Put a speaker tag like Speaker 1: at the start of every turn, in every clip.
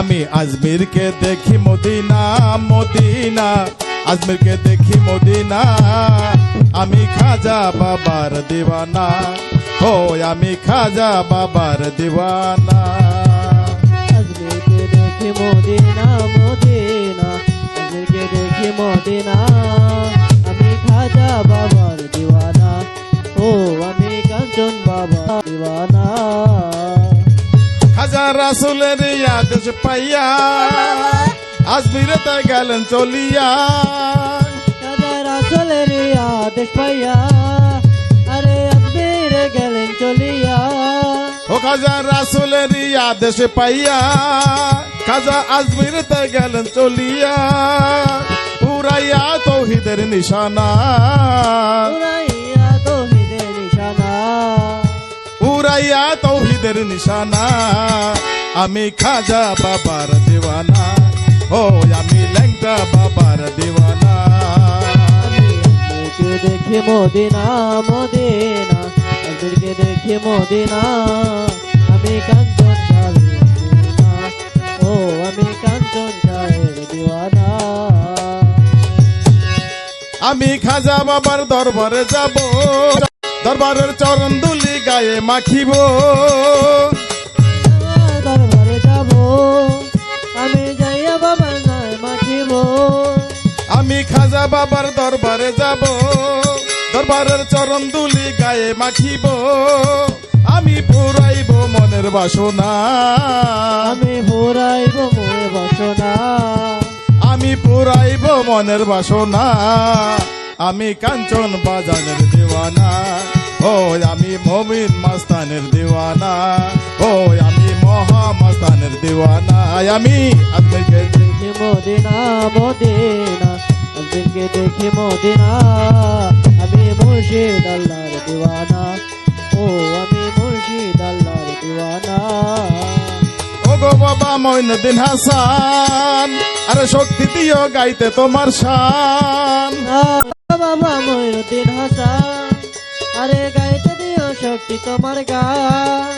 Speaker 1: আমি আজমিরকে দেখি Medina Medina, আজমিরকে দেখি মদিনা, আমি খাজা বাবার দিওয়ানা, ও আমি খাজা বাবার দিওয়ানা।
Speaker 2: আজমিরকে দেখি মদিনা মদিনা, আজমিরকে দেখি মদিনা, আমি খাজা বাবার দিওয়ানা, ও আমি কাঞ্চন বাবার দিওয়ানা।
Speaker 1: খাজা রাসূলের আদেশ পাইয়া আজমিরে তাই গেলেন চলিয়া,
Speaker 2: খাজা রাসূলের আদেশ পাইয়া আরে আজমিরে গেলেন চলিয়া।
Speaker 1: ও খাজা রাসূলের আদেশ পাইয়া খাজা আজমিরে তাই গেলেন চলিয়া, উড়াইয়া তৌহিদের নিশানা,
Speaker 2: উড়াইয়া তৌহিদের নিশানা,
Speaker 1: উড়াইয়া তৌহিদের নিশানা, আমি খাজা বাবার দিওয়ানা, ও আমি ল্যাংটা বাবার দিওয়ানা।
Speaker 2: আমি আজমিরকে দেখি মদিনা মদিনা, আজমিরকে দেখি মদিনা, আমি কাঞ্চন শাহের দিওয়ানা, ও আমি কাঞ্চন শাহের দিওয়ানা।
Speaker 1: আমি খাজা বাবার দরবারে যাব, দরবারের চরণ দুলি গায়ে মাখিব,
Speaker 2: দরবারে যাব আমি যাইয়া বাবার নাম মাখিব।
Speaker 1: আমি খাজা বাবার দরবারে যাব, দরবারের চরণ দুলি গায়ে মাখিব, আমি পুরাইব মনের বাসনা,
Speaker 2: আমি পুরাইব মনের বাসনা,
Speaker 1: আমি পুরাইব মনের বাসনা, আমি কাঞ্চন বাজানের দিওয়ানা, ও আমি মমিন মাস্তানের দিওয়ানা, ও আমি মহা মাস্তানের দিওয়ানা। আমি আজমিরকে
Speaker 2: দেখি মদিনা মদিনা, আজমিরকে দেখি মদিনা, আমি মুর্শিদ আল্লাহর দিওয়ানা, ও আমি মুর্শিদ আল্লাহর দিওয়ানা।
Speaker 1: ও গো বাবা মঈনুদ্দিন হাসান, আরে শক্তি দিও গাইতে তোমার শান,
Speaker 2: বাবা মঈনুদ্দিন হাসান, আরে গাইতে দিও শক্তি তোমার গান।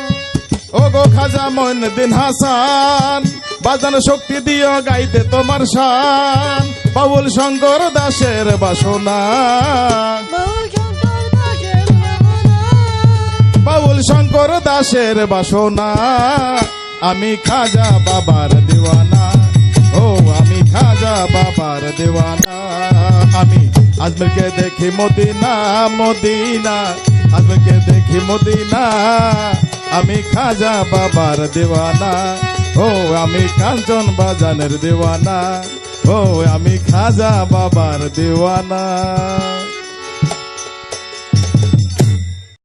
Speaker 1: ও গো খাজা মঈনুদ্দিন হাসান, বাজানো শক্তি দিও গাইতে তোমার শান, বাউল শঙ্কর দাসের বাসনা, বাউল শঙ্কর দাসের বাসনা, আমি খাজা বাবার দিওয়ানা, ও আমি খাজা বাবার দিওয়ানা। আমি আজমিরকে দেখি মদিনা মদিনা, আজমিরকে দেখি মদিনা, আমি খাজা বাবার দিওয়ানা, ও আমি কাঞ্চন বাজানের দিওয়ানা, ও আমি খাজা বাবার দিওয়ানা।